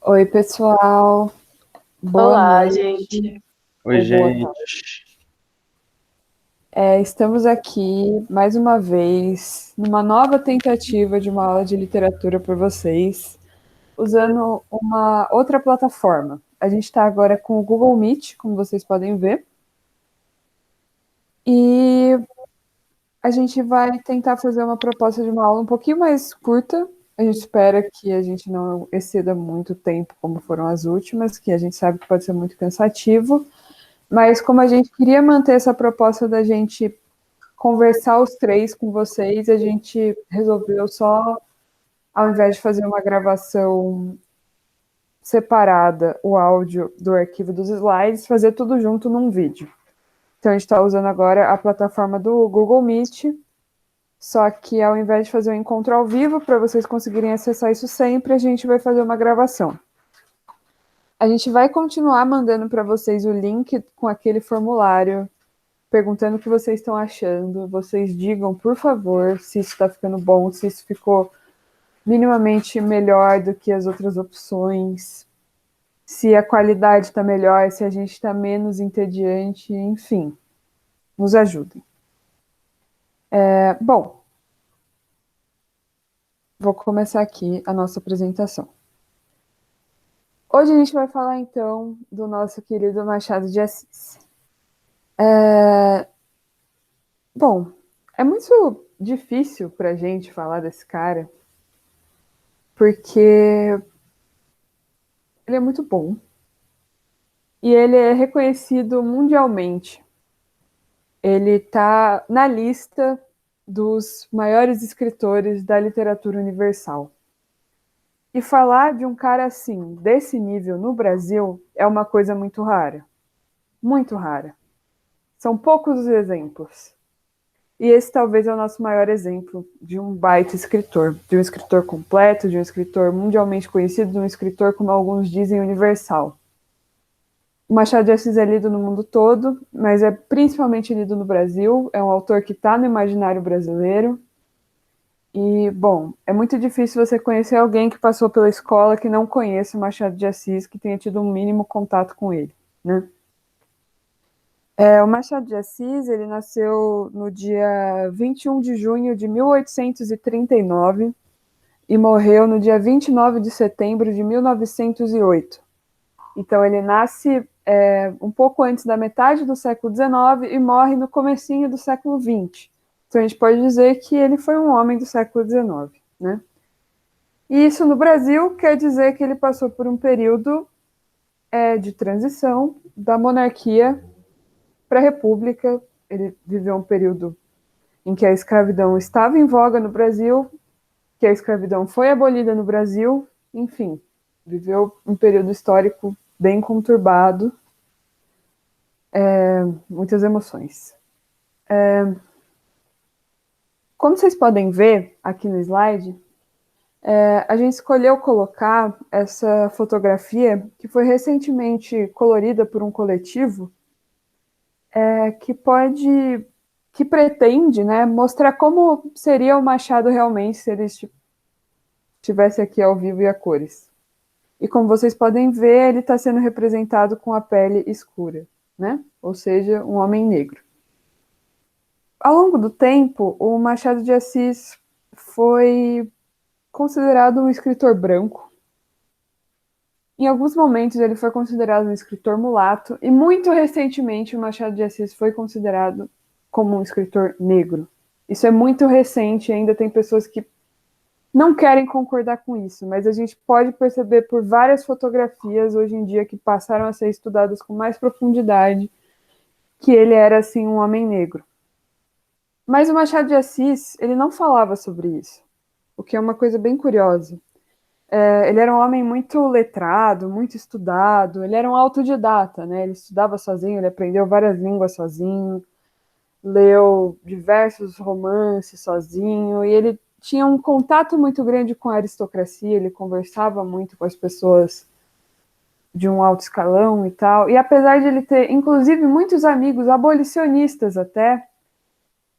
Oi, pessoal. Boa Olá, noite gente. Oi, ou boa tarde. gente. Estamos aqui mais uma vez numa nova tentativa de uma aula de literatura por vocês, usando uma outra plataforma. A gente está agora com o Google Meet, como vocês podem ver, e a gente vai tentar fazer uma proposta de uma aula um pouquinho mais curta. A gente espera que a gente não exceda muito tempo, como foram as últimas, que a gente sabe que pode ser muito cansativo. Mas como a gente queria manter essa proposta da gente conversar os três com vocês, a gente resolveu só, ao invés de fazer uma gravação separada, o áudio do arquivo dos slides, fazer tudo junto num vídeo. Então a gente está usando agora a plataforma do Google Meet, só que ao invés de fazer um encontro ao vivo, para vocês conseguirem acessar isso sempre, a gente vai fazer uma gravação. A gente vai continuar mandando para vocês o link com aquele formulário perguntando o que vocês estão achando. Vocês digam, por favor, se isso está ficando bom, se isso ficou minimamente melhor do que as outras opções, se a qualidade está melhor, se a gente está menos entediante, enfim, nos ajudem. Bom, vou começar aqui a nossa apresentação. Hoje a gente vai falar então do nosso querido Machado de Assis. Bom, é muito difícil para a gente falar desse cara, porque ele é muito bom. E ele é reconhecido mundialmente. Ele está na lista dos maiores escritores da literatura universal. E falar de um cara assim, desse nível no Brasil, é uma coisa muito rara. Muito rara. São poucos os exemplos. E esse talvez é o nosso maior exemplo de um baita escritor. De um escritor completo, de um escritor mundialmente conhecido, de um escritor, como alguns dizem, universal. O Machado de Assis é lido no mundo todo, mas é principalmente lido no Brasil. É um autor que está no imaginário brasileiro. E, bom, é muito difícil você conhecer alguém que passou pela escola que não conheça o Machado de Assis, que tenha tido um mínimo contato com ele, né? O Machado de Assis, ele nasceu no dia 21 de junho de 1839 e morreu no dia 29 de setembro de 1908. Então ele nasce um pouco antes da metade do século XIX e morre no comecinho do século XX. Então a gente pode dizer que ele foi um homem do século XIX, né? E isso no Brasil quer dizer que ele passou por um período de transição da monarquia para a república. Ele viveu um período em que a escravidão estava em voga no Brasil, que a escravidão foi abolida no Brasil, enfim, viveu um período histórico bem conturbado, muitas emoções. Como vocês podem ver aqui no slide, a gente escolheu colocar essa fotografia que foi recentemente colorida por um coletivo que pretende, né, mostrar como seria o Machado realmente se ele estivesse aqui ao vivo e a cores. E como vocês podem ver, ele está sendo representado com a pele escura, né? Ou seja, um homem negro. Ao longo do tempo, o Machado de Assis foi considerado um escritor branco. Em alguns momentos, ele foi considerado um escritor mulato, e muito recentemente, o Machado de Assis foi considerado como um escritor negro. Isso é muito recente, ainda tem pessoas que não querem concordar com isso, mas a gente pode perceber por várias fotografias hoje em dia que passaram a ser estudadas com mais profundidade que ele era, assim, um homem negro. Mas o Machado de Assis, ele não falava sobre isso, o que é uma coisa bem curiosa. Ele era um homem muito letrado, muito estudado, ele era um autodidata, né? Ele estudava sozinho, ele aprendeu várias línguas sozinho, leu diversos romances sozinho, e ele tinha um contato muito grande com a aristocracia, ele conversava muito com as pessoas de um alto escalão e tal. E apesar de ele ter, inclusive, muitos amigos abolicionistas até,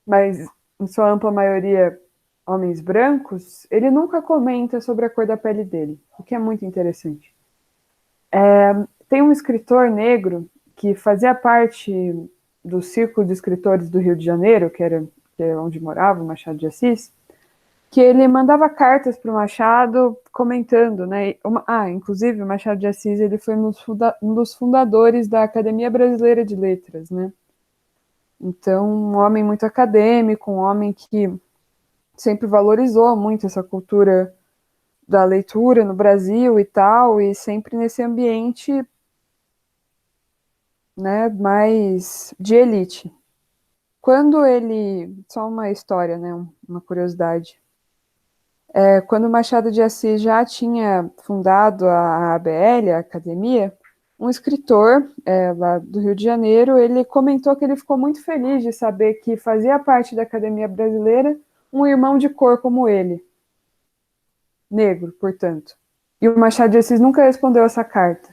mas em sua ampla maioria homens brancos, ele nunca comenta sobre a cor da pele dele, o que é muito interessante. Tem um escritor negro que fazia parte do círculo de escritores do Rio de Janeiro, que é onde morava o Machado de Assis, que ele mandava cartas para o Machado comentando, né? Inclusive o Machado de Assis ele foi um dos fundadores da Academia Brasileira de Letras, né? Então, um homem muito acadêmico, um homem que sempre valorizou muito essa cultura da leitura no Brasil e tal, e sempre nesse ambiente, né, mais de elite. Só uma história, né, uma curiosidade. Quando Machado de Assis já tinha fundado a ABL, a Academia, um escritor lá do Rio de Janeiro, ele comentou que ele ficou muito feliz de saber que fazia parte da Academia Brasileira um irmão de cor como ele, negro, portanto. E o Machado de Assis nunca respondeu essa carta.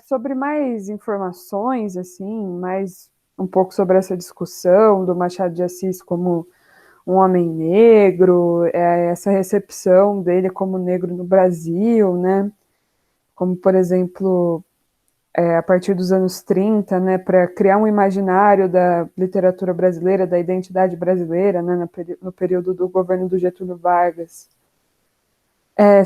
Sobre mais informações, assim, mais um pouco sobre essa discussão do Machado de Assis como um homem negro, essa recepção dele como negro no Brasil, né? Como, por exemplo, a partir dos anos 30, né, para criar um imaginário da literatura brasileira, da identidade brasileira, né, no período do governo do Getúlio Vargas.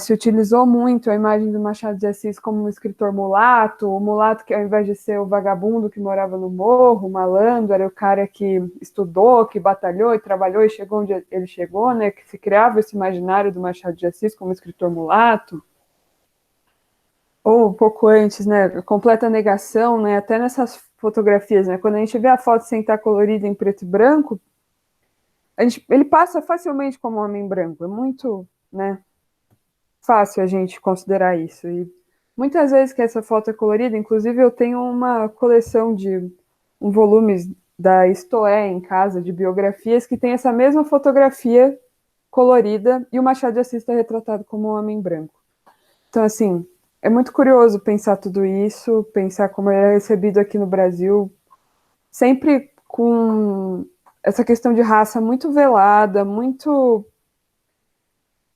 Se utilizou muito a imagem do Machado de Assis como um escritor mulato, o mulato que ao invés de ser o vagabundo que morava no morro, o malandro, era o cara que estudou, que batalhou e trabalhou e chegou onde ele chegou, né? Que se criava esse imaginário do Machado de Assis como escritor mulato. Ou um pouco antes, né? A completa negação, né? Até nessas fotografias, né? Quando a gente vê a foto sem estar colorida em preto e branco, ele passa facilmente como um homem branco. É muito, né? Fácil a gente considerar isso. E muitas vezes que essa foto é colorida, inclusive eu tenho uma coleção de volumes da Istoé em casa, de biografias, que tem essa mesma fotografia colorida e o Machado de Assis está retratado como um homem branco. Então, assim, é muito curioso pensar tudo isso, pensar como ele é recebido aqui no Brasil, sempre com essa questão de raça muito velada, muito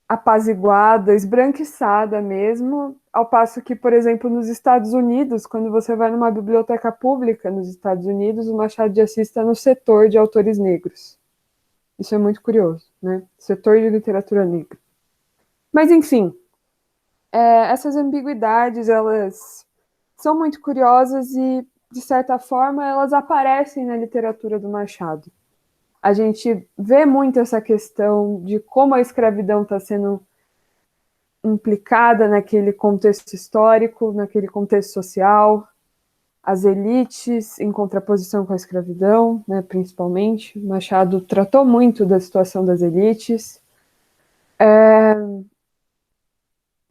apaziguada, esbranquiçada mesmo, ao passo que, por exemplo, nos Estados Unidos, quando você vai numa biblioteca pública nos Estados Unidos, o Machado de Assis está no setor de autores negros. Isso é muito curioso, né? Setor de literatura negra. Mas, enfim, essas ambiguidades, elas são muito curiosas e, de certa forma, elas aparecem na literatura do Machado. A gente vê muito essa questão de como a escravidão está sendo implicada naquele contexto histórico, naquele contexto social, as elites em contraposição com a escravidão, né, principalmente. Machado tratou muito da situação das elites. O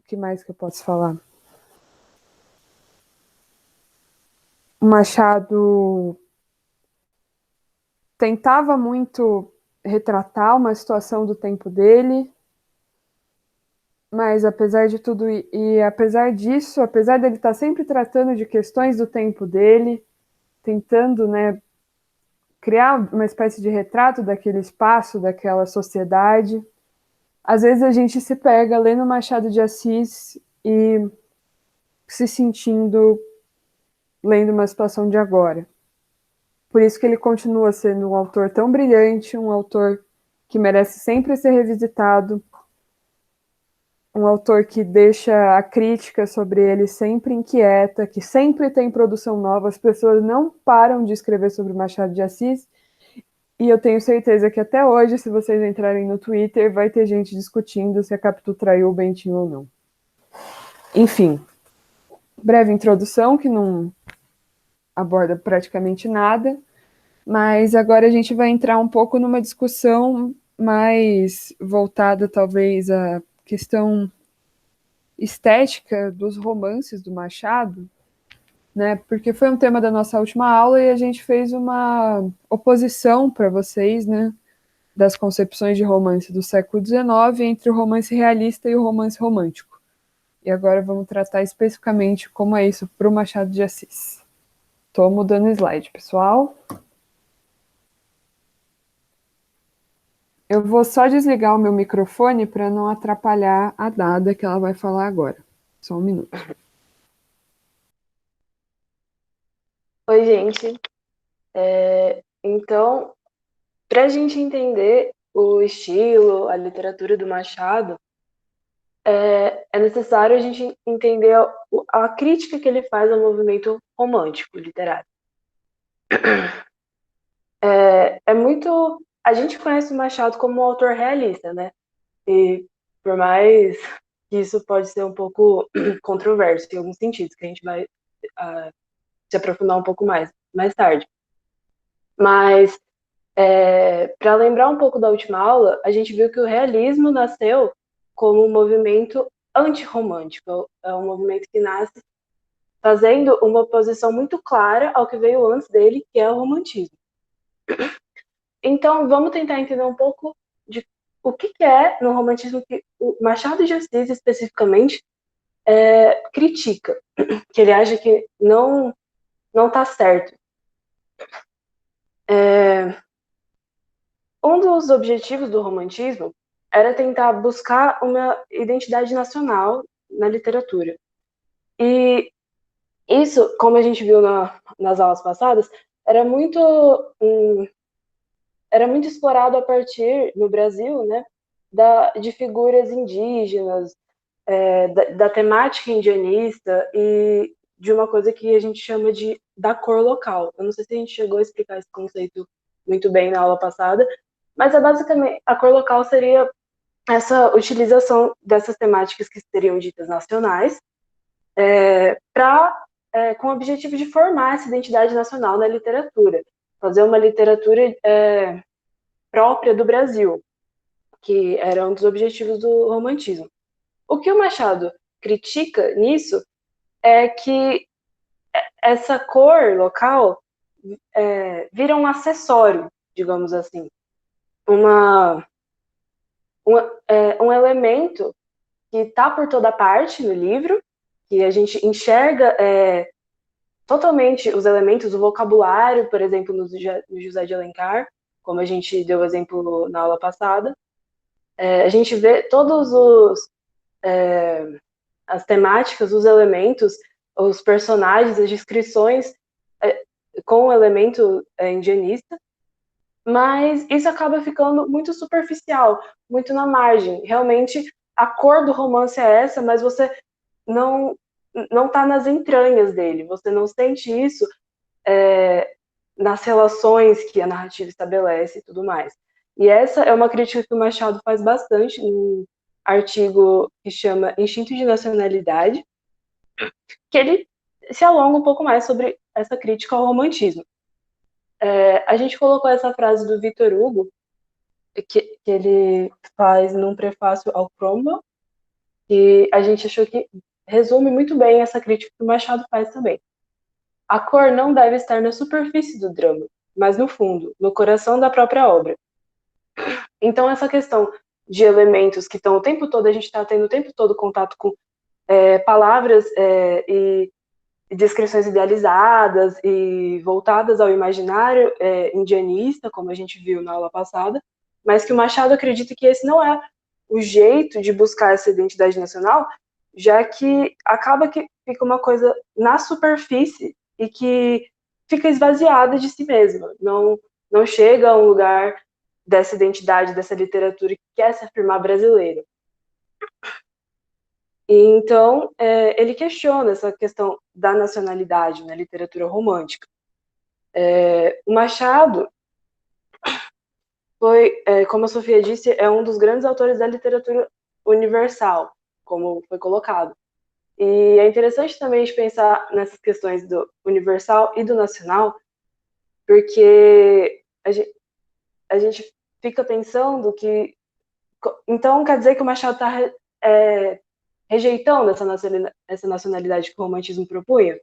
que mais que eu posso falar? O Machado tentava muito retratar uma situação do tempo dele, mas apesar de tudo e apesar disso, apesar dele estar sempre tratando de questões do tempo dele, tentando, né, criar uma espécie de retrato daquele espaço, daquela sociedade, às vezes a gente se pega lendo Machado de Assis e se sentindo lendo uma situação de agora. Por isso que ele continua sendo um autor tão brilhante, um autor que merece sempre ser revisitado, um autor que deixa a crítica sobre ele sempre inquieta, que sempre tem produção nova, as pessoas não param de escrever sobre Machado de Assis, e eu tenho certeza que até hoje, se vocês entrarem no Twitter, vai ter gente discutindo se a Capitu traiu o Bentinho ou não. Enfim, breve introdução, que não aborda praticamente nada, mas agora a gente vai entrar um pouco numa discussão mais voltada, talvez, à questão estética dos romances do Machado, né? Porque foi um tema da nossa última aula e a gente fez uma oposição para vocês, né? Das concepções de romance do século XIX entre o romance realista e o romance romântico. E agora vamos tratar especificamente como é isso para o Machado de Assis. Estou mudando o slide, pessoal. Eu vou só desligar o meu microfone para não atrapalhar a Dada que ela vai falar agora. Só um minuto. Oi, gente. Então, para a gente entender o estilo, a literatura do Machado, é necessário a gente entender a crítica que ele faz ao movimento romântico literário. É muito. A gente conhece o Machado como um autor realista, né? E por mais que isso pode ser um pouco controverso em alguns sentidos, que a gente vai se aprofundar um pouco mais tarde. Mas para lembrar um pouco da última aula, a gente viu que o realismo nasceu como um movimento antirromântico. É um movimento que nasce fazendo uma oposição muito clara ao que veio antes dele, que é o romantismo. Então, vamos tentar entender um pouco de o que é no romantismo que o Machado de Assis, especificamente, critica, que ele acha que não está certo. Um dos objetivos do romantismo era tentar buscar uma identidade nacional na literatura. E isso, como a gente viu nas aulas passadas, era muito, era muito explorado a partir, no Brasil, né, de figuras indígenas, da temática indianista e de uma coisa que a gente chama da cor local. Eu não sei se a gente chegou a explicar esse conceito muito bem na aula passada, mas basicamente a cor local seria essa utilização dessas temáticas que seriam ditas nacionais com o objetivo de formar essa identidade nacional na literatura, fazer uma literatura própria do Brasil, que era um dos objetivos do romantismo. O que o Machado critica nisso é que essa cor local vira um acessório, digamos assim, uma, um elemento que está por toda parte no livro, que a gente enxerga totalmente os elementos, o vocabulário, por exemplo, no José de Alencar, como a gente deu exemplo na aula passada. A gente vê todos as temáticas, os elementos, os personagens, as descrições com o elemento indianista, mas isso acaba ficando muito superficial, muito na margem. Realmente, a cor do romance é essa, mas você não não está nas entranhas dele. Você não sente isso nas relações que a narrativa estabelece e tudo mais. E essa é uma crítica que o Machado faz bastante num artigo que chama Instinto de Nacionalidade, que ele se alonga um pouco mais sobre essa crítica ao romantismo. A gente colocou essa frase do Victor Hugo, que ele faz num prefácio ao Cromwell, e a gente achou que resume muito bem essa crítica que o Machado faz também. A cor não deve estar na superfície do drama, mas no fundo, no coração da própria obra. Então, essa questão de elementos que estão o tempo todo, a gente está tendo o tempo todo contato com palavras e descrições idealizadas e voltadas ao imaginário indianista, como a gente viu na aula passada, mas que o Machado acredita que esse não é o jeito de buscar essa identidade nacional, já que acaba que fica uma coisa na superfície e que fica esvaziada de si mesma, não chega a um lugar dessa identidade, dessa literatura que quer se afirmar brasileira. E então, ele questiona essa questão da nacionalidade na literatura romântica. O Machado foi, como a Sofia disse, é um dos grandes autores da literatura universal, como foi colocado. E é interessante também de pensar nessas questões do universal e do nacional, porque a gente fica pensando que então quer dizer que o Machado está rejeitando essa nacionalidade que o romantismo propunha?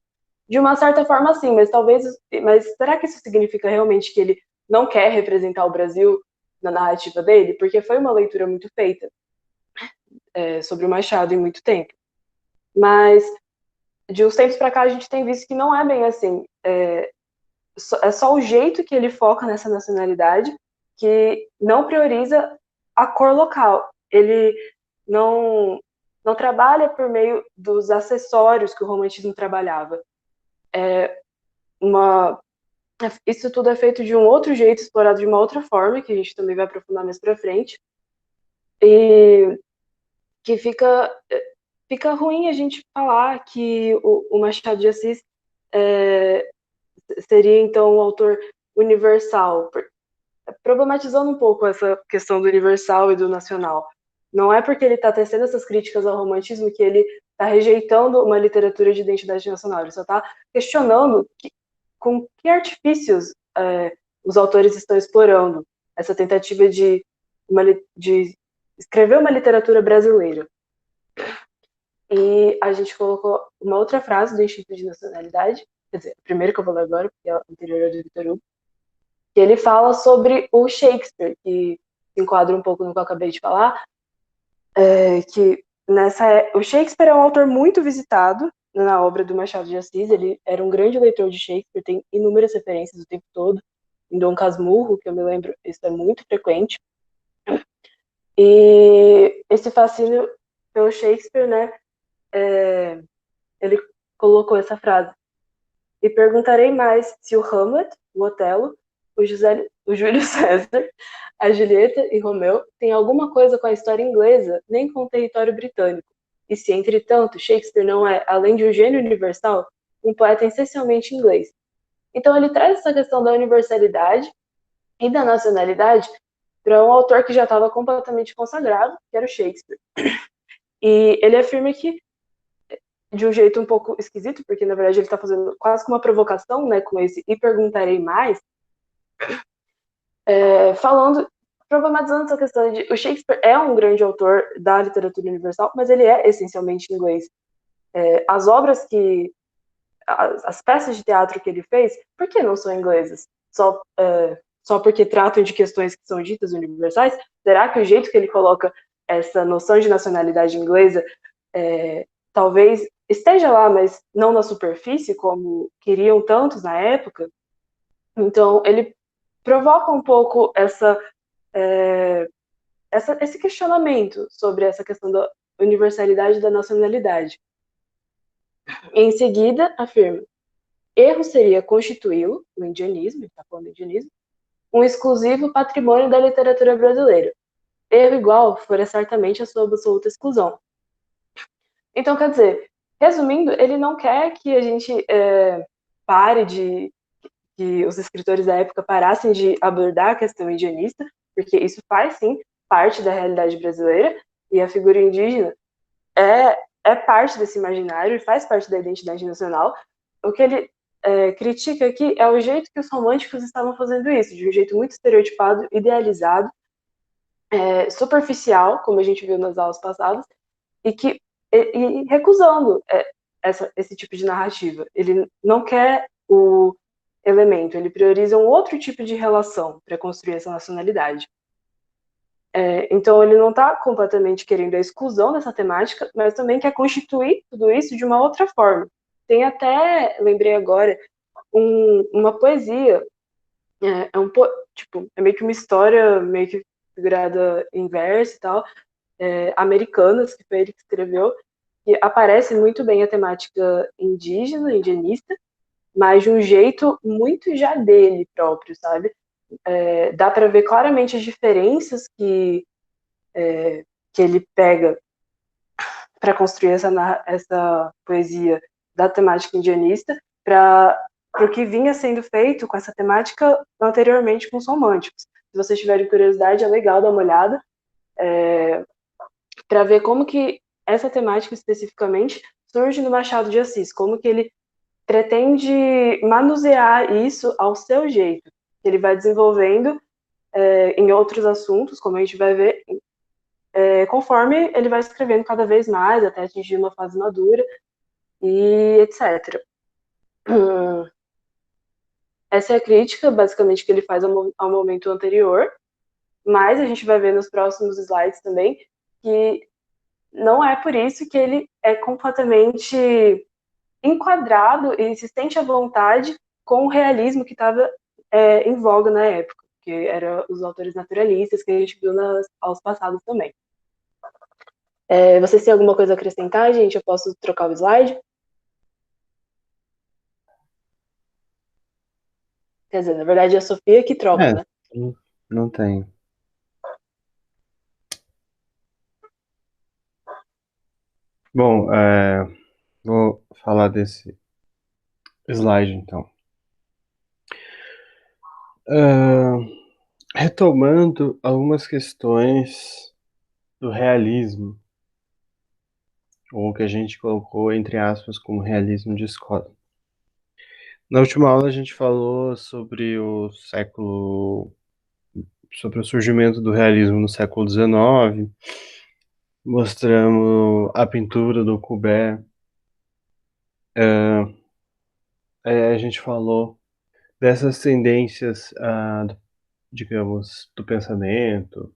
De uma certa forma, sim, mas será que isso significa realmente que ele não quer representar o Brasil na narrativa dele? Porque foi uma leitura muito feita sobre o Machado em muito tempo. Mas de uns tempos para cá a gente tem visto que não é bem assim. É só o jeito que ele foca nessa nacionalidade que não prioriza a cor local. Ele não trabalha por meio dos acessórios que o romantismo trabalhava. isso tudo é feito de um outro jeito, explorado de uma outra forma, que a gente também vai aprofundar mais para frente, e que fica ruim a gente falar que o Machado de Assis seria, então, um autor universal, problematizando um pouco essa questão do universal e do nacional. Não é porque ele está tecendo essas críticas ao romantismo que ele está rejeitando uma literatura de identidade nacional, ele só está questionando com que artifícios os autores estão explorando essa tentativa de escrever uma literatura brasileira. E a gente colocou uma outra frase do Instituto de Nacionalidade, quer dizer, a primeira que eu vou ler agora, porque é a anterior é do Victor Hugo, que ele fala sobre o Shakespeare, que se enquadra um pouco no que eu acabei de falar, que o Shakespeare é um autor muito visitado na obra do Machado de Assis, ele era um grande leitor de Shakespeare, tem inúmeras referências o tempo todo, em Dom Casmurro, que eu me lembro, isso é muito frequente, e esse fascínio pelo Shakespeare, né, ele colocou essa frase: e perguntarei mais se o Hamlet, o Otelo, o Júlio César, a Julieta e Romeu têm alguma coisa com a história inglesa, nem com o território britânico. E se, entretanto, Shakespeare não é, além de um gênio universal, um poeta essencialmente inglês. Então ele traz essa questão da universalidade e da nacionalidade para um autor que já estava completamente consagrado, que era o Shakespeare. E ele afirma que, de um jeito um pouco esquisito, porque na verdade ele está fazendo quase que uma provocação, né, com esse e perguntarei mais, falando, problematizando essa questão de o Shakespeare é um grande autor da literatura universal, mas ele é essencialmente inglês. As obras que, as peças de teatro que ele fez, por que não são inglesas? Só porque tratam de questões que são ditas universais? Será que o jeito que ele coloca essa noção de nacionalidade inglesa talvez esteja lá, mas não na superfície, como queriam tantos na época? Então, ele provoca um pouco esse questionamento sobre essa questão da universalidade e da nacionalidade. Em seguida, afirma: erro seria constituí-lo, o indianismo, ele está falando do indianismo, um exclusivo patrimônio da literatura brasileira. Erro igual fora certamente a sua absoluta exclusão. Então, quer dizer, resumindo, ele não quer que a gente pare que os escritores da época parassem de abordar a questão indianista, porque isso faz, sim, parte da realidade brasileira, e a figura indígena é parte desse imaginário e faz parte da identidade nacional. O que ele critica aqui é o jeito que os românticos estavam fazendo isso, de um jeito muito estereotipado, idealizado, superficial, como a gente viu nas aulas passadas, e recusando esse tipo de narrativa. Ele não quer o elemento, ele prioriza um outro tipo de relação para construir essa nacionalidade. Então ele não está completamente querendo a exclusão dessa temática, mas também quer constituir tudo isso de uma outra forma. Tem até, lembrei agora, uma poesia, é meio que uma história meio que figurada em verso e tal, Americanas, que foi ele que escreveu, que aparece muito bem a temática indígena, indianista, mas de um jeito muito já dele próprio, sabe? Dá para ver claramente as diferenças que ele pega para construir essa poesia da temática indianista para o que vinha sendo feito com essa temática anteriormente com os românticos. Se vocês tiverem curiosidade, é legal dar uma olhada para ver como que essa temática especificamente surge no Machado de Assis, como que ele pretende manusear isso ao seu jeito. Ele vai desenvolvendo em outros assuntos, como a gente vai ver, conforme ele vai escrevendo cada vez mais, até atingir uma fase madura, e etc. Essa é a crítica, basicamente, que ele faz ao momento anterior, mas a gente vai ver nos próximos slides também que não é por isso que ele é completamente enquadrado e se sente à vontade com o realismo que estava em voga na época, que eram os autores naturalistas que a gente viu nas aulas passadas também. Vocês têm alguma coisa a acrescentar, gente? Eu posso trocar o slide? Quer dizer, na verdade é a Sofia que troca, É, né? não tem. Bom, vou falar desse slide então. Ah, retomando algumas questões do realismo, ou o que a gente colocou entre aspas como realismo de escola. Na última aula a gente falou sobre o surgimento do realismo no século XIX, mostramos a pintura do Courbet. A gente falou dessas tendências, digamos, do pensamento,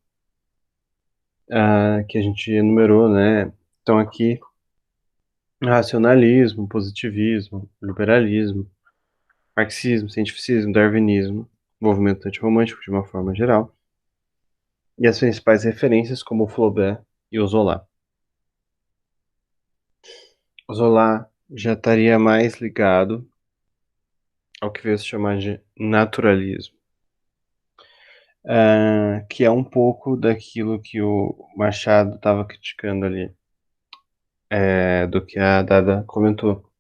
que a gente enumerou, né? Então aqui, racionalismo, positivismo, liberalismo, marxismo, cientificismo, darwinismo, movimento antirromântico de uma forma geral, e as principais referências como o Flaubert e o Zola. O Zola já estaria mais ligado ao que veio se chamar de naturalismo, que é um pouco daquilo que o Machado estava criticando ali, do que a Dada comentou.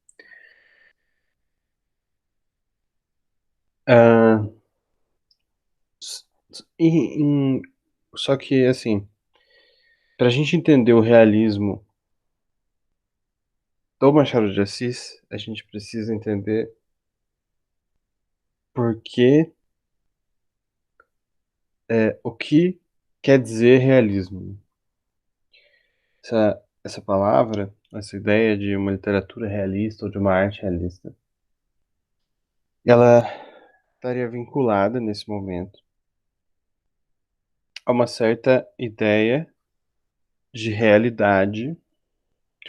Ah, em- só que, assim, para a gente entender o realismo do Machado de Assis, a gente precisa entender por que, o que quer dizer realismo. Essa palavra, essa ideia de uma literatura realista ou de uma arte realista, ela estaria vinculada nesse momento a uma certa ideia de realidade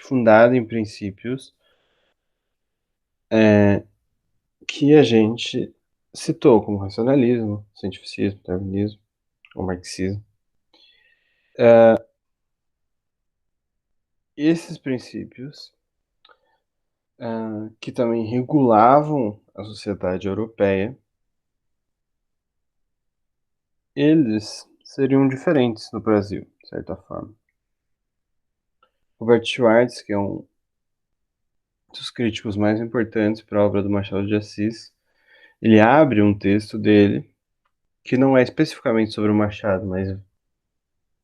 fundada em princípios que a gente citou, como racionalismo, cientificismo, darwinismo, ou marxismo. Esses princípios, que também regulavam a sociedade europeia, eles seriam diferentes no Brasil, de certa forma. Robert Schwartz, que é um dos críticos mais importantes para a obra do Machado de Assis, ele abre um texto dele, que não é especificamente sobre o Machado, mas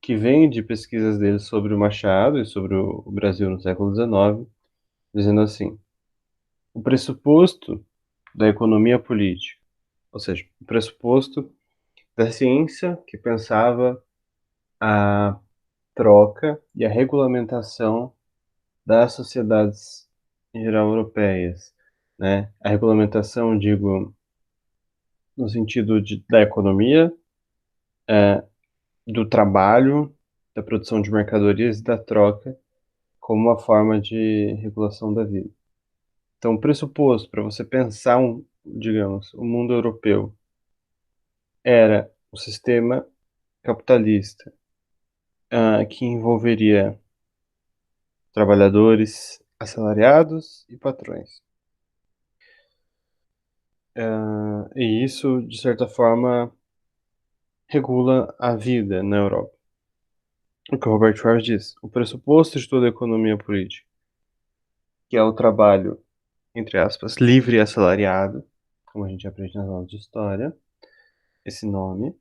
que vem de pesquisas dele sobre o Machado e sobre o Brasil no século XIX, dizendo assim: o pressuposto da economia política, ou seja, o pressuposto da ciência que pensava a troca e a regulamentação das sociedades em geral europeias, né? A regulamentação, digo, no sentido da economia, do trabalho, da produção de mercadorias e da troca como uma forma de regulação da vida. Então, o pressuposto para você pensar digamos, o mundo europeu era o sistema capitalista, que envolveria trabalhadores assalariados e patrões. E isso, de certa forma, regula a vida na Europa. O que o Robert Schwartz diz: o pressuposto de toda a economia política, que é o trabalho, entre aspas, livre e assalariado, como a gente aprende nas aulas de história, esse nome,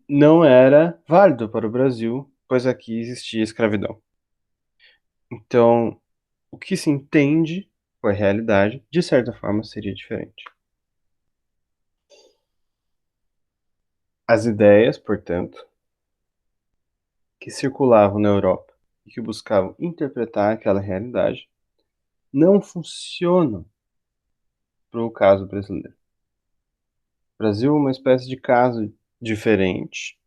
não era válido para o Brasil, pois aqui existia escravidão. Então, o que se entende por realidade, de certa forma, seria diferente. As ideias, portanto, que circulavam na Europa e que buscavam interpretar aquela realidade, não funcionam para o caso brasileiro. O Brasil é uma espécie de caso diferente,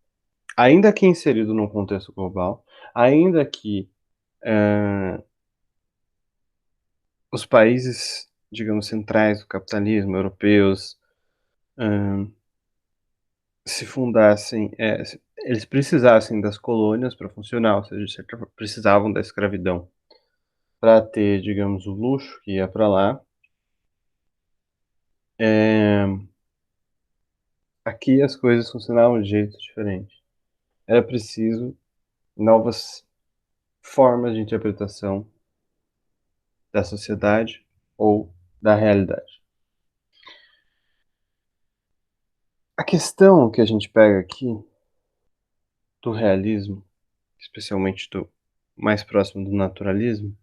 ainda que inserido num contexto global, ainda que os países, digamos, centrais do capitalismo, europeus, se fundassem, eles precisassem das colônias para funcionar, ou seja, de certa forma, precisavam da escravidão para ter, digamos, o luxo que ia para lá. aqui as coisas funcionavam de jeito diferente. Era preciso novas formas de interpretação da sociedade ou da realidade. A questão que a gente pega aqui do realismo, especialmente do mais próximo do naturalismo,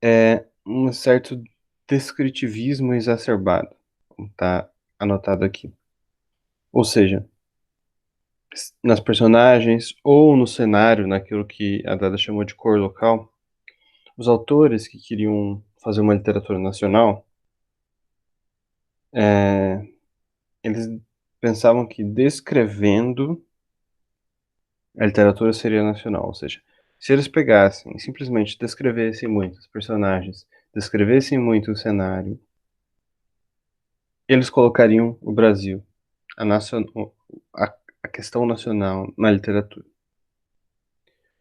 é um certo descritivismo exacerbado, como está anotado aqui. Ou seja, nas personagens ou no cenário, naquilo que a Dada chamou de cor local, os autores que queriam fazer uma literatura nacional, eles pensavam que descrevendo a literatura seria nacional. Ou seja, se eles pegassem e simplesmente descrevessem muito os personagens, descrevessem muito o cenário, eles colocariam o Brasil, a, nacion... a questão nacional na literatura.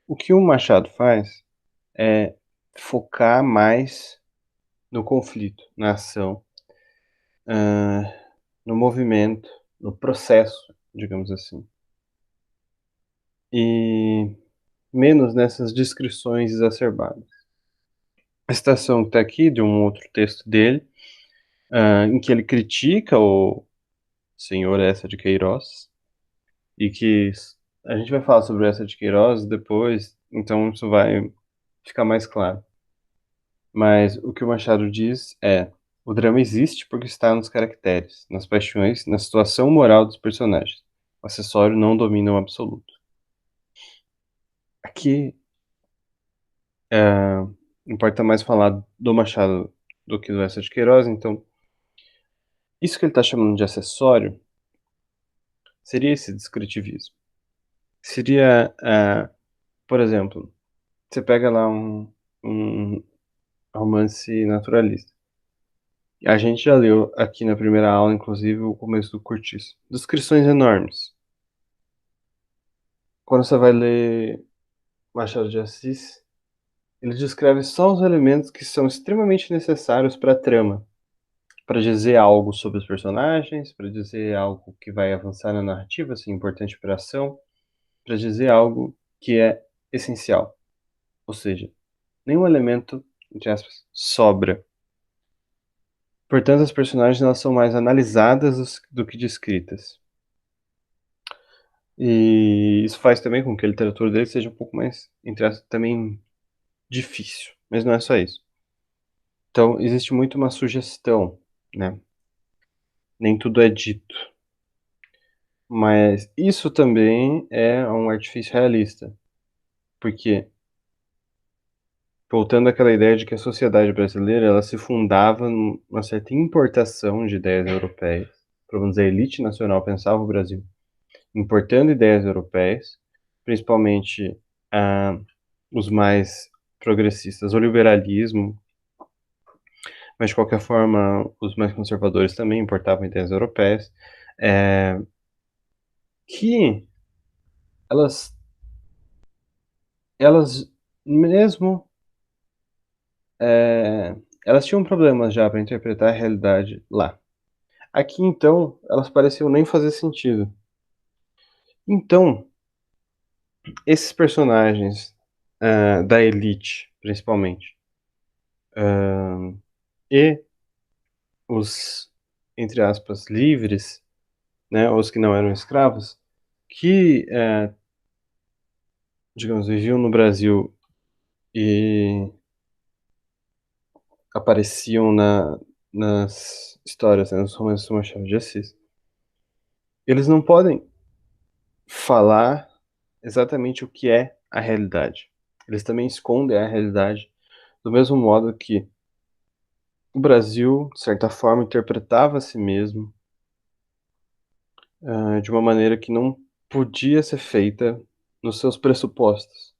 O que o Machado faz é focar mais no conflito, na ação, no movimento, no processo, digamos assim. E menos nessas descrições exacerbadas. A citação que está aqui de um outro texto dele, em que ele critica o senhor Eça de Queiroz, e que a gente vai falar sobre Eça de Queiroz depois, então isso vai ficar mais claro. Mas o que o Machado diz é: o drama existe porque está nos caracteres, nas paixões, na situação moral dos personagens. O acessório não domina o absoluto. Aqui importa mais falar do Machado do que do Eça de Queiroz, então isso que ele está chamando de acessório seria esse descritivismo. Seria, por exemplo, você pega lá um romance naturalista. A gente já leu aqui na primeira aula, inclusive, o começo do Cortiço. Descrições enormes. Quando você vai ler Machado de Assis, ele descreve só os elementos que são extremamente necessários para a trama, para dizer algo sobre os personagens, para dizer algo que vai avançar na narrativa, assim, importante para a ação, para dizer algo que é essencial. Ou seja, nenhum elemento, entre aspas, sobra. Portanto, as personagens elas são mais analisadas do que descritas. E isso faz também com que a literatura dele seja um pouco mais, entre aspas, também difícil. Mas não é só isso. Então, existe muito uma sugestão, né? Nem tudo é dito. Mas isso também é um artifício realista. Porque, voltando àquela ideia de que a sociedade brasileira ela se fundava numa certa importação de ideias europeias. Pelo menos a elite nacional pensava o Brasil importando ideias europeias, principalmente os mais progressistas, o liberalismo, mas de qualquer forma os mais conservadores também importavam ideias europeias, que elas, elas mesmo elas tinham problemas já para interpretar a realidade lá. Aqui então elas pareciam nem fazer sentido. Então esses personagens da elite, principalmente, e os, entre aspas, livres, né, os que não eram escravos, que, digamos, viviam no Brasil e apareciam nas histórias, né, nos romances do Machado de Assis, eles não podem falar exatamente o que é a realidade. Eles também escondem a realidade, do mesmo modo que o Brasil, de certa forma, interpretava a si mesmo de uma maneira que não podia ser feita nos seus pressupostos.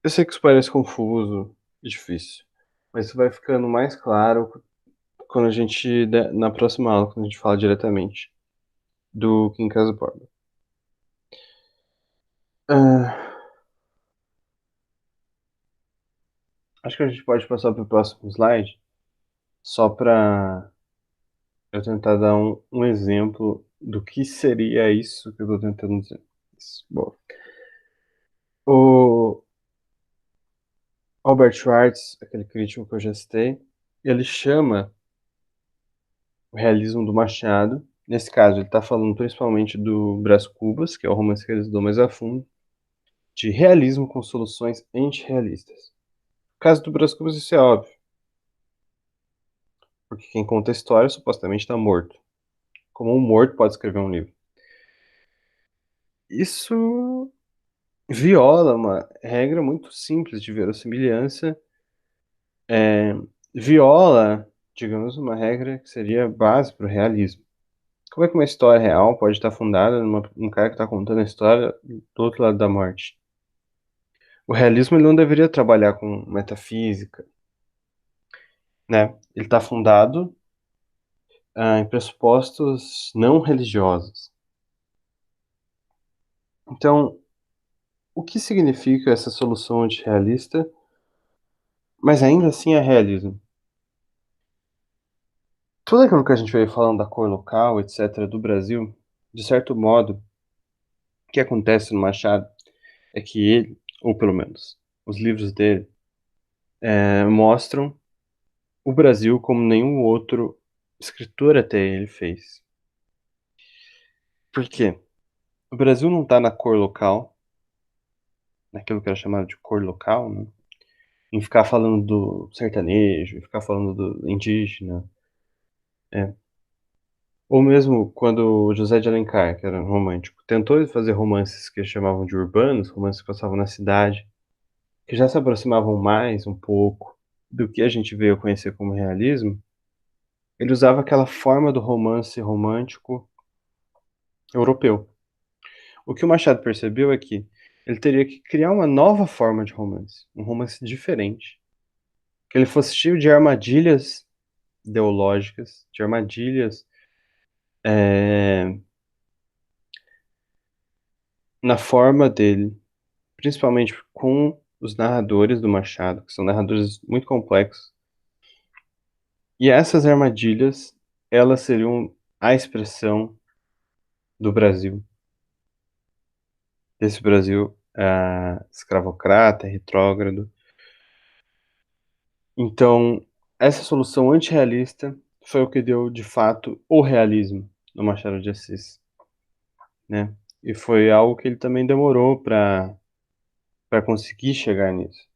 Eu sei que isso parece confuso e difícil, mas isso vai ficando mais claro quando a gente, na próxima aula, quando a gente fala diretamente do Quincas Borba. Ah, acho que a gente pode passar para o próximo slide, só para eu tentar dar um exemplo do que seria isso que eu tô tentando dizer. Bom, o Albert Schweitz, aquele crítico que eu já citei, ele chama o realismo do Machado. Nesse caso, ele está falando principalmente do Brás Cubas, que é o romance que eles dão mais a fundo, de realismo com soluções antirrealistas. No caso do Brás Cubas, isso é óbvio, porque quem conta a história supostamente está morto. Como um morto pode escrever um livro? Isso viola uma regra muito simples de verossimilhança, viola, digamos, uma regra que seria base para o realismo. Como é que uma história real pode estar fundada num cara que está contando a história do outro lado da morte? O realismo ele não deveria trabalhar com metafísica, né? Ele está fundado em pressupostos não religiosos. Então, o que significa essa solução antirrealista, mas ainda assim é realismo? Tudo aquilo que a gente veio falando da cor local, etc., do Brasil, de certo modo, o que acontece no Machado é que ele, ou pelo menos os livros dele, mostram o Brasil como nenhum outro escritor até ele fez. Por quê? O Brasil não está na cor local, naquilo que era chamado de cor local, né? Em ficar falando do sertanejo, em ficar falando do indígena. É. Ou mesmo quando o José de Alencar, que era um romântico, tentou fazer romances que chamavam de urbanos, romances que passavam na cidade, que já se aproximavam mais um pouco do que a gente veio a conhecer como realismo, ele usava aquela forma do romance romântico europeu. O que o Machado percebeu é que ele teria que criar uma nova forma de romance, um romance diferente, que ele fosse cheio de armadilhas ideológicas, de armadilhas na forma dele, principalmente com os narradores do Machado, que são narradores muito complexos. E essas armadilhas, elas seriam a expressão do Brasil, desse Brasil escravocrata, retrógrado. Então, essa solução antirrealista foi o que deu, de fato, o realismo no Machado de Assis, né? E foi algo que ele também demorou para conseguir chegar nisso,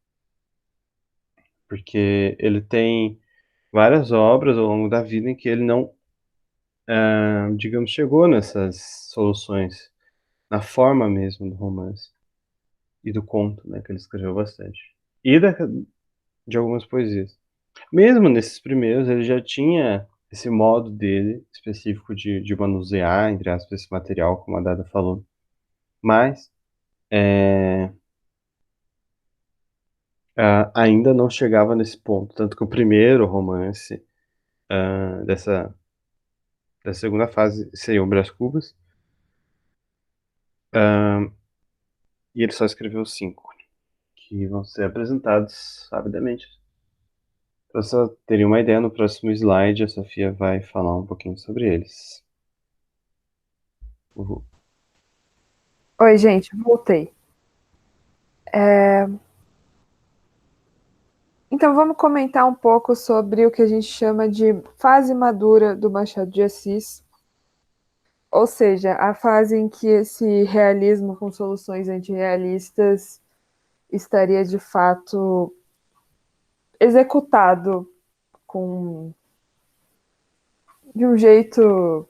porque ele tem várias obras ao longo da vida em que ele não, digamos, chegou nessas soluções, na forma mesmo do romance e do conto, né, que ele escreveu bastante, e de algumas poesias. Mesmo nesses primeiros, ele já tinha esse modo dele específico de manusear, entre aspas, esse material, como a Dada falou. Mas ainda não chegava nesse ponto. Tanto que o primeiro romance dessa segunda fase seria o Brás Cubas. E ele só escreveu 5, que vão ser apresentados rapidamente. Para só terem uma ideia, no próximo slide a Sofia vai falar um pouquinho sobre eles. Uhul. Oi, gente, voltei. Então vamos comentar um pouco sobre o que a gente chama de fase madura do Machado de Assis, ou seja, a fase em que esse realismo com soluções antirrealistas estaria de fato executado de um jeito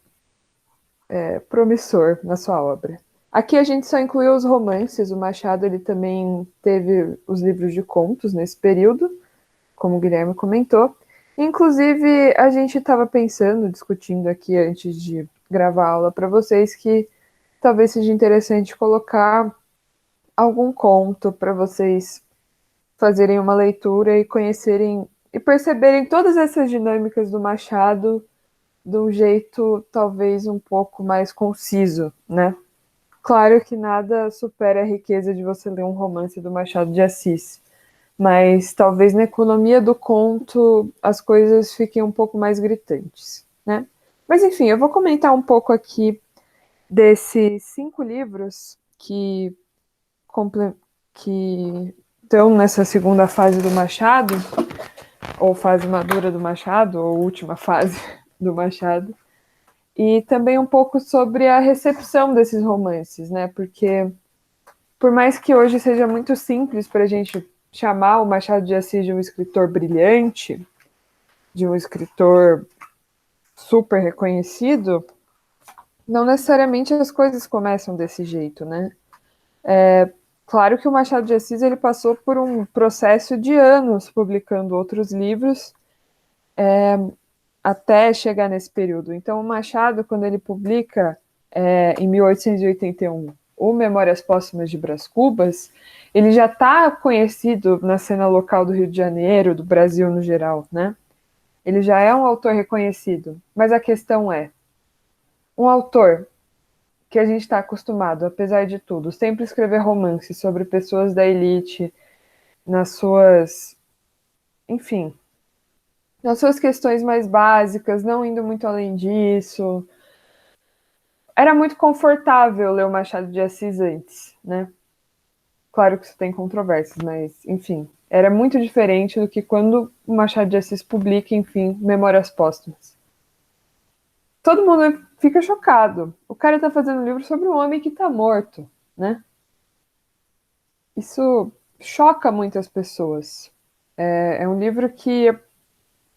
promissor na sua obra. Aqui a gente só incluiu os romances, o Machado ele também teve os livros de contos nesse período, como o Guilherme comentou. Inclusive, a gente estava pensando, discutindo aqui antes de gravar a aula para vocês, que talvez seja interessante colocar algum conto para vocês fazerem uma leitura e conhecerem e perceberem todas essas dinâmicas do Machado de um jeito talvez um pouco mais conciso, né? Claro que nada supera a riqueza de você ler um romance do Machado de Assis, mas talvez na economia do conto as coisas fiquem um pouco mais gritantes, né? Mas enfim, eu vou comentar um pouco aqui desses 5 livros que estão nessa segunda fase do Machado, ou fase madura do Machado, ou última fase do Machado, e também um pouco sobre a recepção desses romances, né? Porque, por mais que hoje seja muito simples para a gente chamar o Machado de Assis de um escritor brilhante, de um escritor super reconhecido, não necessariamente as coisas começam desse jeito, né? Claro que o Machado de Assis ele passou por um processo de anos publicando outros livros até chegar nesse período. Então, o Machado, quando ele publica em 1881 o Memórias Póstumas de Brás Cubas, ele já está conhecido na cena local do Rio de Janeiro, do Brasil no geral, né? Ele já é um autor reconhecido. Mas a questão é, um autor que a gente está acostumado, apesar de tudo, sempre escrever romances sobre pessoas da elite, nas suas, enfim, nas suas questões mais básicas, não indo muito além disso. Era muito confortável ler o Machado de Assis antes, né? Claro que isso tem controvérsias, mas, enfim, era muito diferente do que quando o Machado de Assis publica, enfim, Memórias Póstumas. Todo mundo fica chocado. O cara tá fazendo um livro sobre um homem que tá morto, né? Isso choca muitas pessoas. É um livro que,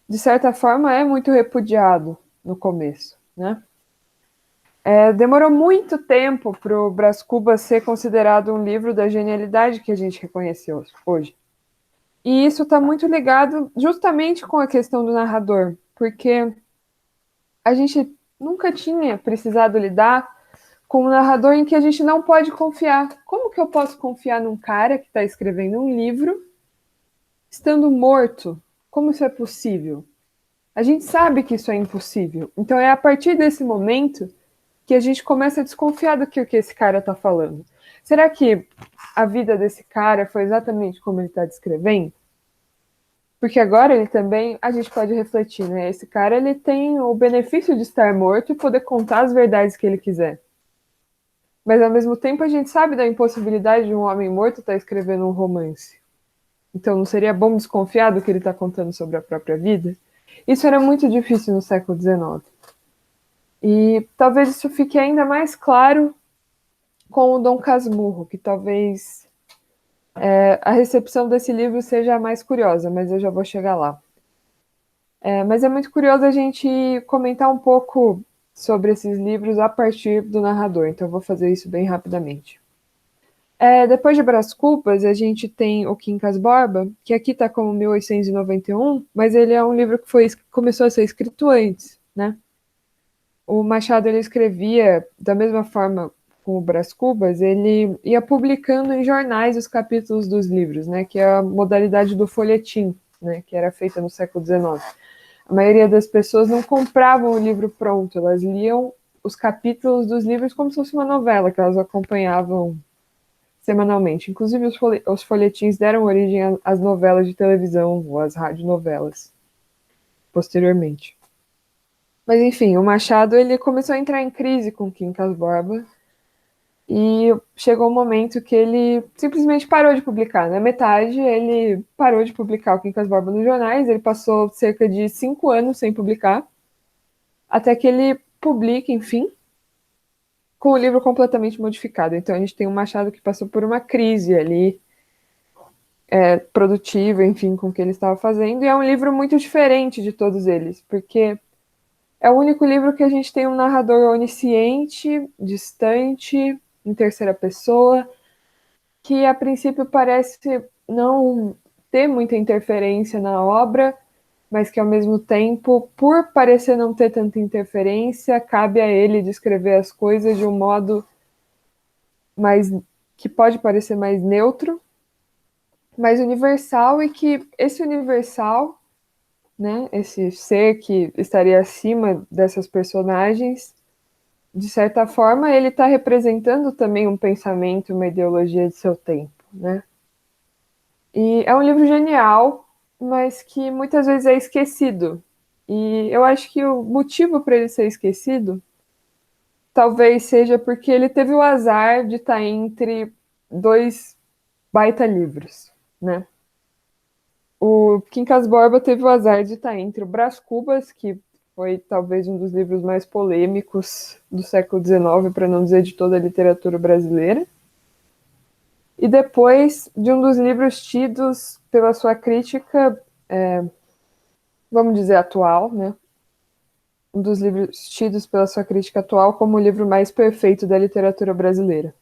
de certa forma, é muito repudiado no começo, né? Demorou muito tempo para o Brás Cubas ser considerado um livro da genialidade que a gente reconhece hoje. E isso está muito ligado justamente com a questão do narrador, porque a gente nunca tinha precisado lidar com um narrador em que a gente não pode confiar. Como que eu posso confiar num cara que está escrevendo um livro estando morto? Como isso é possível? A gente sabe que isso é impossível. Então é a partir desse momento que a gente começa a desconfiar do que esse cara está falando. Será que a vida desse cara foi exatamente como ele está descrevendo? Porque agora ele também, a gente pode refletir, né? Esse cara, ele tem o benefício de estar morto e poder contar as verdades que ele quiser. Mas, ao mesmo tempo, a gente sabe da impossibilidade de um homem morto estar escrevendo um romance. Então, não seria bom desconfiar do que ele está contando sobre a própria vida? Isso era muito difícil no século XIX. E talvez isso fique ainda mais claro com o Dom Casmurro, que talvez a recepção desse livro seja a mais curiosa, mas eu já vou chegar lá. Mas é muito curioso a gente comentar um pouco sobre esses livros a partir do narrador, então eu vou fazer isso bem rapidamente. Depois de Brás Cubas, a gente tem o Quincas Borba, que aqui está como 1891, mas ele é um livro que começou a ser escrito antes, né? O Machado ele escrevia da mesma forma com o Brás Cubas, ele ia publicando em jornais os capítulos dos livros, né? Que é a modalidade do folhetim, né? Que era feita no século XIX. A maioria das pessoas não compravam o livro pronto, elas liam os capítulos dos livros como se fosse uma novela, que elas acompanhavam semanalmente. Inclusive, os folhetins deram origem às novelas de televisão, ou às radionovelas, posteriormente. Mas, enfim, o Machado ele começou a entrar em crise com Quincas Borba e chegou um momento que ele simplesmente parou de publicar. Na metade, ele parou de publicar o Quincas Borba nos jornais, ele passou cerca de 5 anos sem publicar, até que ele publica, enfim, com o livro completamente modificado. Então a gente tem um Machado que passou por uma crise ali, produtiva, enfim, com o que ele estava fazendo, e é um livro muito diferente de todos eles, porque é o único livro que a gente tem um narrador onisciente, distante, em terceira pessoa, que a princípio parece não ter muita interferência na obra, mas que ao mesmo tempo, por parecer não ter tanta interferência, cabe a ele descrever as coisas de um modo mais que pode parecer mais neutro, mais universal, e que esse universal, né, esse ser que estaria acima dessas personagens, de certa forma, ele está representando também um pensamento, uma ideologia de seu tempo, né? E é um livro genial, mas que muitas vezes é esquecido. E eu acho que o motivo para ele ser esquecido talvez seja porque ele teve o azar de estar entre dois baita livros, né? O Quincas Borba teve o azar de estar entre o Brás Cubas, que foi talvez um dos livros mais polêmicos do século XIX, para não dizer de toda a literatura brasileira, e depois de um dos livros tidos pela sua crítica, vamos dizer, atual, né? Um dos livros tidos pela sua crítica atual como o livro mais perfeito da literatura brasileira.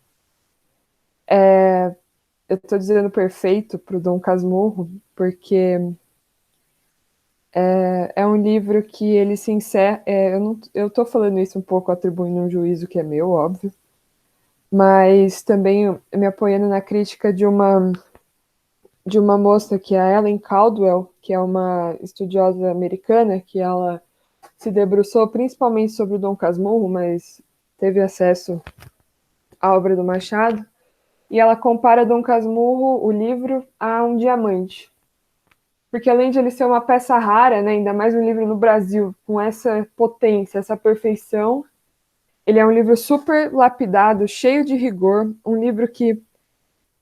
Eu estou dizendo perfeito para o Dom Casmurro, porque é um livro que ele se encerra. Eu estou falando isso um pouco atribuindo um juízo que é meu, óbvio, mas também me apoiando na crítica de uma moça que é a Ellen Caldwell, que é uma estudiosa americana, que ela se debruçou principalmente sobre o Dom Casmurro, mas teve acesso à obra do Machado, e ela compara Dom Casmurro, o livro, a um diamante. Porque além de ele ser uma peça rara, né, ainda mais um livro no Brasil, com essa potência, essa perfeição, ele é um livro super lapidado, cheio de rigor, um livro que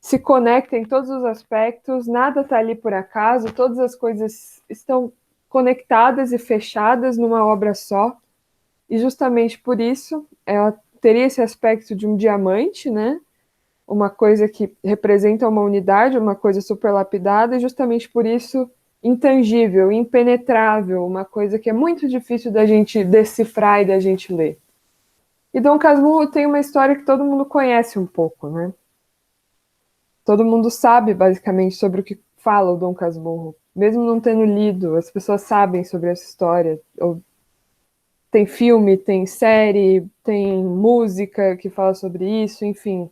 se conecta em todos os aspectos, nada está ali por acaso, todas as coisas estão conectadas e fechadas numa obra só, e justamente por isso ela teria esse aspecto de um diamante, né? Uma coisa que representa uma unidade, uma coisa super lapidada, e justamente por isso intangível, impenetrável, uma coisa que é muito difícil da gente decifrar e da gente ler. E Dom Casmurro tem uma história que todo mundo conhece um pouco, né? Todo mundo sabe basicamente sobre o que fala o Dom Casmurro. Mesmo não tendo lido, as pessoas sabem sobre essa história. Tem filme, tem série, tem música que fala sobre isso, enfim.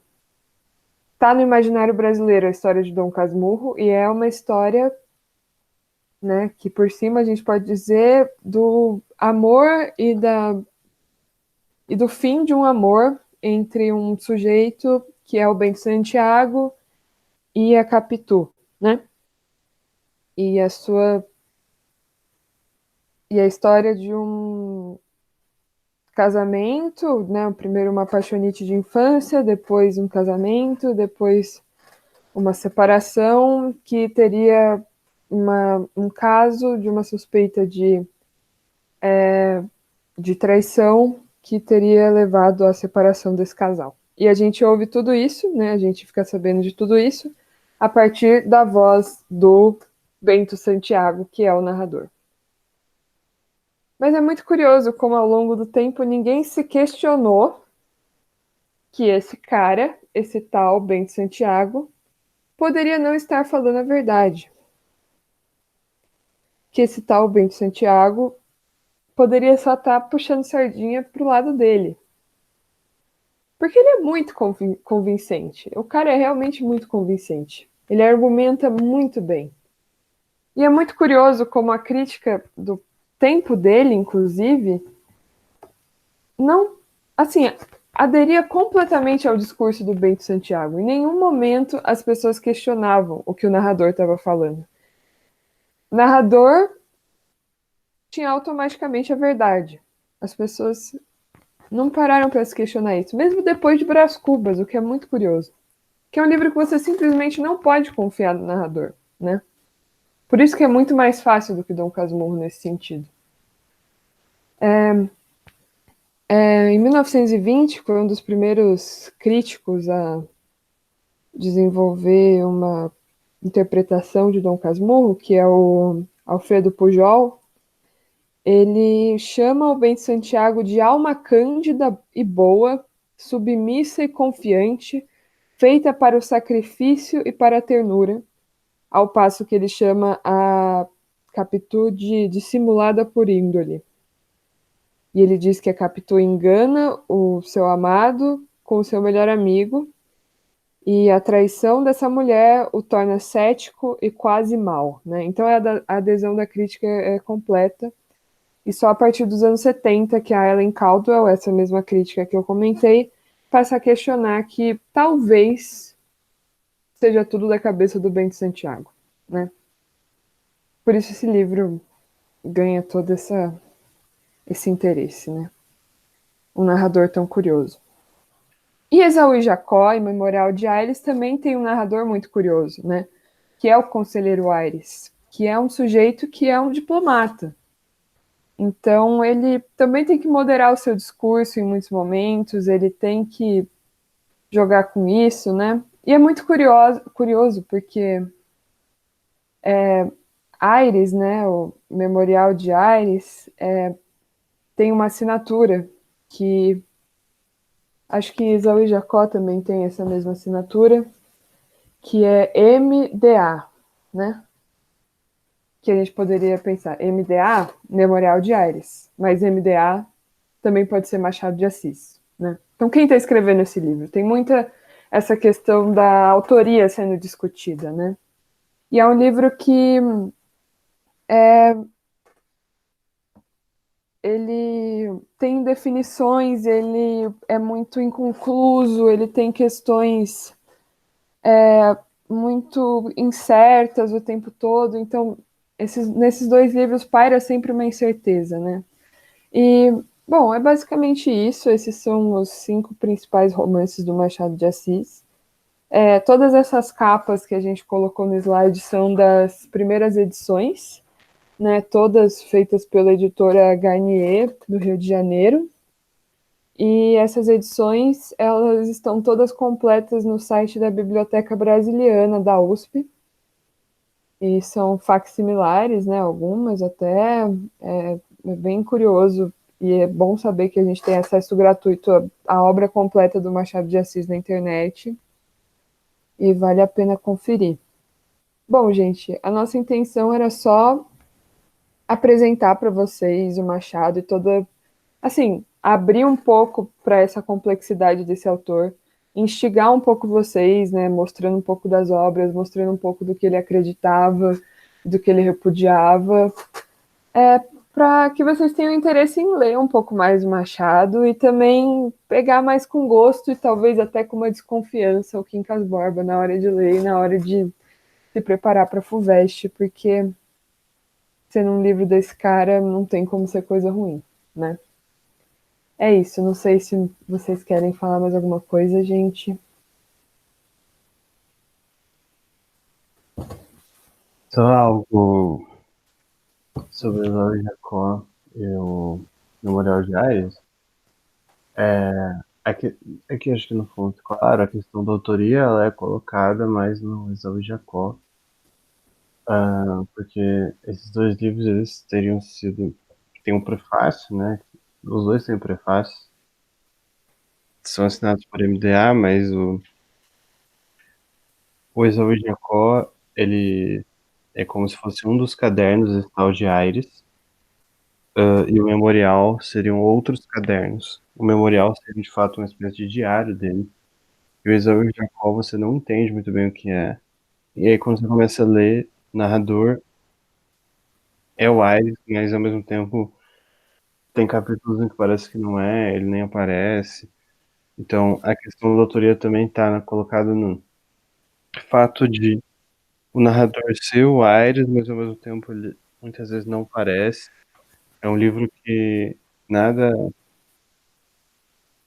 Tá no imaginário brasileiro a história de Dom Casmurro, e é uma história, né, que por cima a gente pode dizer do amor e do fim de um amor entre um sujeito que é o Bento Santiago e a Capitu, né? E a história de um casamento, né? Primeiro uma paixonite de infância, depois um casamento, depois uma separação que teria um caso de uma suspeita de traição que teria levado à separação desse casal. E a gente ouve tudo isso, né? A gente fica sabendo de tudo isso a partir da voz do Bento Santiago, que é o narrador. Mas é muito curioso como ao longo do tempo ninguém se questionou que esse cara, esse tal Bento Santiago, poderia não estar falando a verdade. Que esse tal Bento Santiago poderia só estar puxando sardinha pro lado dele. Porque ele é muito convincente. O cara é realmente muito convincente. Ele argumenta muito bem. E é muito curioso como a crítica do tempo dele, inclusive, não, assim, aderia completamente ao discurso do Bento Santiago. Em nenhum momento as pessoas questionavam o que o narrador estava falando. O narrador tinha automaticamente a verdade. As pessoas não pararam para se questionar isso, mesmo depois de Brás Cubas, o que é muito curioso. Que é um livro que você simplesmente não pode confiar no narrador, né? Por isso que é muito mais fácil do que Dom Casmurro nesse sentido. Em 1920, foi um dos primeiros críticos a desenvolver uma interpretação de Dom Casmurro, que é o Alfredo Pujol. Ele chama o Bento Santiago de alma cândida e boa, submissa e confiante, feita para o sacrifício e para a ternura, ao passo que ele chama a Capitu de dissimulada por índole. E ele diz que a Capitu engana o seu amado com o seu melhor amigo, e a traição dessa mulher o torna cético e quase mau, né? Então a adesão da crítica é completa. E só a partir dos anos 70 que a Ellen Caldwell, essa mesma crítica que eu comentei, passa a questionar que talvez seja tudo da cabeça do Bento Santiago, né? Por isso esse livro ganha todo esse interesse, né? Um narrador tão curioso. E Esaú e Jacó, em Memorial de Aires, também tem um narrador muito curioso, né? Que é o Conselheiro Aires, que é um sujeito que é um diplomata. Então, ele também tem que moderar o seu discurso em muitos momentos, ele tem que jogar com isso, né? E é muito curioso porque Aires, né, o Memorial de Aires, tem uma assinatura que acho que Esaú e Jacó também tem essa mesma assinatura, que é MDA, né? Que a gente poderia pensar, MDA, Memorial de Aires, mas MDA também pode ser Machado de Assis, né? Então, quem está escrevendo esse livro? Tem muita essa questão da autoria sendo discutida, né? E é um livro que ele tem definições, ele é muito inconcluso, ele tem questões muito incertas o tempo todo. Então, nesses dois livros paira sempre uma incerteza, né? E, bom, é basicamente isso. Esses são os 5 principais romances do Machado de Assis. Todas essas capas que a gente colocou no slide são das primeiras edições, né? Todas feitas pela editora Garnier, do Rio de Janeiro. E essas edições, elas estão todas completas no site da Biblioteca Brasiliana da USP. E são facsimilares, né? Algumas até. É bem curioso e é bom saber que a gente tem acesso gratuito à obra completa do Machado de Assis na internet. E vale a pena conferir. Bom, gente, a nossa intenção era só apresentar para vocês o Machado e toda, assim, abrir um pouco para essa complexidade desse autor, instigar um pouco vocês, né, mostrando um pouco das obras, mostrando um pouco do que ele acreditava, do que ele repudiava, para que vocês tenham interesse em ler um pouco mais o Machado e também pegar mais com gosto e talvez até com uma desconfiança o Quincas Borba na hora de ler e na hora de se preparar para a FUVEST, porque sendo um livro desse cara não tem como ser coisa ruim, né? É isso, não sei se vocês querem falar mais alguma coisa, gente. Só algo sobre Esaú e Jacó e o Memorial de Aires. Aqui acho que não foi muito claro, a questão da autoria ela é colocada mais no Esaú e Jacó, porque esses dois livros eles teriam sido. Tem um prefácio, né? Os dois têm um prefácio, são assinados por MDA, mas o Esaú e Jacó ele é como se fosse um dos cadernos esse tal de Aires, e o memorial seriam outros cadernos. O memorial seria de fato uma espécie de diário dele. E o Esaú e Jacó você não entende muito bem o que é. E aí quando você começa a ler, o narrador é o Aires, mas ao mesmo tempo tem capítulos em que parece que não é, ele nem aparece. Então a questão da autoria também está colocada no fato de o narrador ser o Aires, mas ao mesmo tempo ele muitas vezes não parece. É um livro que nada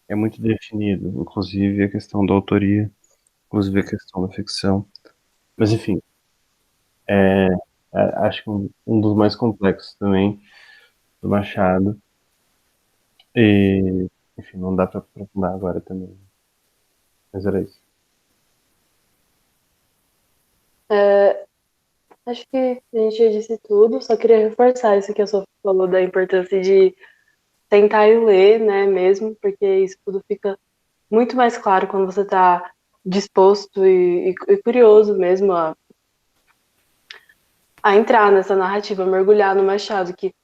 é muito definido, inclusive a questão da autoria, inclusive a questão da ficção. Mas enfim, acho que um dos mais complexos também do Machado. E, enfim, não dá para aprofundar agora também. Mas era isso. Acho que a gente já disse tudo, só queria reforçar isso que a Sofia falou da importância de tentar e ler, né, mesmo, porque isso tudo fica muito mais claro quando você está disposto e curioso mesmo a entrar nessa narrativa, mergulhar no Machado, que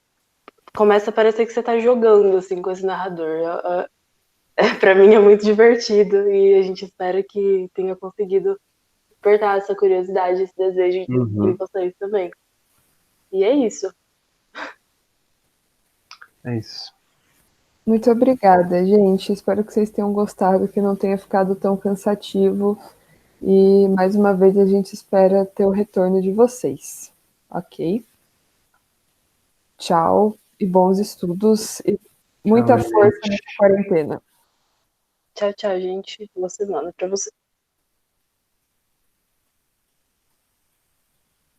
começa a parecer que você está jogando assim com esse narrador. Para mim é muito divertido e a gente espera que tenha conseguido despertar essa curiosidade, esse desejo em vocês também. E é isso. É isso. Muito obrigada, gente. Espero que vocês tenham gostado, que não tenha ficado tão cansativo. E mais uma vez a gente espera ter o retorno de vocês. Ok? Tchau e bons estudos e muita Tchau, força gente. nessa quarentena. Tchau, tchau, gente. Boa semana pra você.